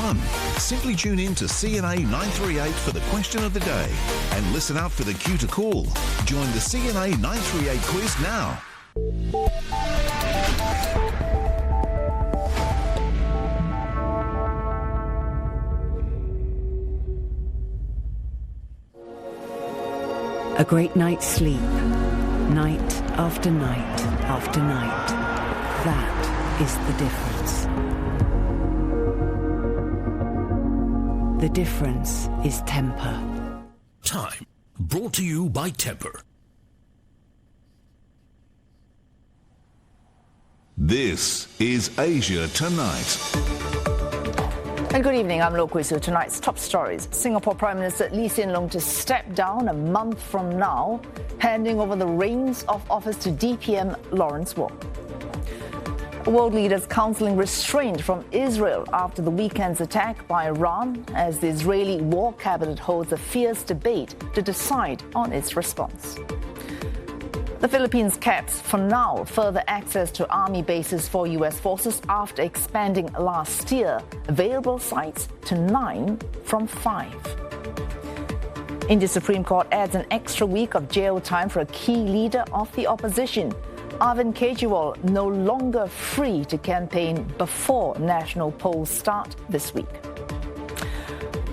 fun. Simply tune in to CNA 938 for the question of the day and listen out for the cue to call. Join the CNA 938 quiz now. A great night's sleep, night after night after night. That is the difference. The difference is Temper. Time, brought to you by Temper. This is Asia Tonight. And good evening, I'm Lo Kui Su. Tonight's top stories. Singapore Prime Minister Lee Hsien Loong to step down a month from now, handing over the reins of office to DPM Lawrence Wong. World leaders counseling restraint from Israel after the weekend's attack by Iran, as the Israeli war cabinet holds a fierce debate to decide on its response. The Philippines caps, for now, further access to army bases for U.S. forces after expanding last year available sites to 9 from 5. India's Supreme Court adds an extra week of jail time for a key leader of the opposition. Arvind Kejriwal no longer free to campaign before national polls start this week.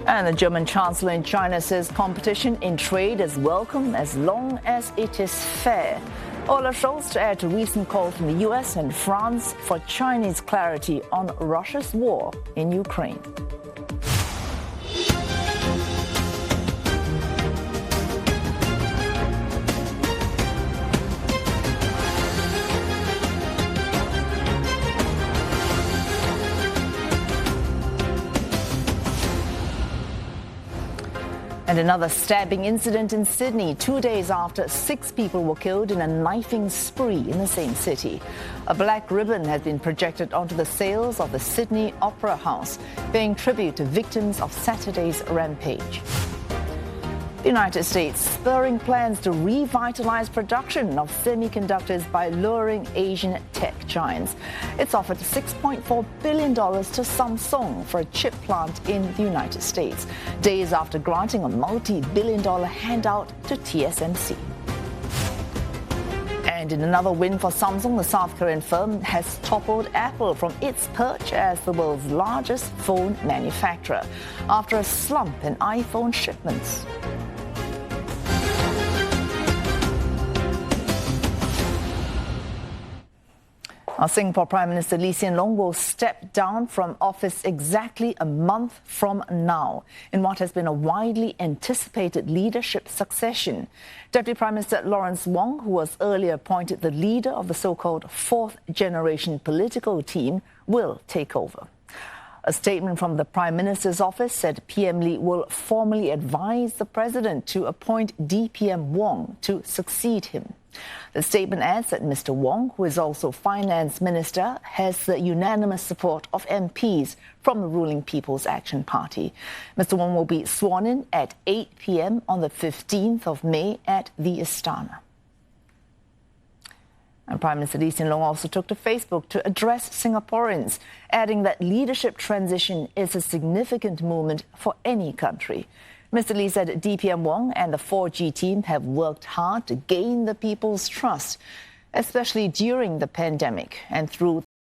And the German Chancellor in China says competition in trade is welcome as long as it is fair. Olaf Scholz to add to recent calls from the US and France for Chinese clarity on Russia's war in Ukraine. And another stabbing incident in Sydney 2 days after 6 people were killed in a knifing spree in the same city. A black ribbon has been projected onto the sails of the Sydney Opera House, paying tribute to victims of Saturday's rampage. The United States spurring plans to revitalize production of semiconductors by luring Asian tech giants. It's offered $6.4 billion to Samsung for a chip plant in the United States, days after granting a multi-billion-dollar handout to TSMC. And in another win for Samsung, the South Korean firm has toppled Apple from its perch as the world's largest phone manufacturer after a slump in iPhone shipments. Our Singapore Prime Minister Lee Hsien Loong will step down from office exactly a month from now in what has been a widely anticipated leadership succession. Deputy Prime Minister Lawrence Wong, who was earlier appointed the leader of the so-called fourth-generation political team, will take over. A statement from the Prime Minister's office said PM Lee will formally advise the President to appoint DPM Wong to succeed him. The statement adds that Mr. Wong, who is also Finance Minister, has the unanimous support of MPs from the ruling People's Action Party. Mr. Wong will be sworn in at 8 p.m. on the 15th of May at the Istana. And Prime Minister Lee Hsien Loong also took to Facebook to address Singaporeans, adding that leadership transition is a significant moment for any country. Mr. Lee said DPM Wong and the 4G team have worked hard to gain the people's trust, especially during the pandemic and through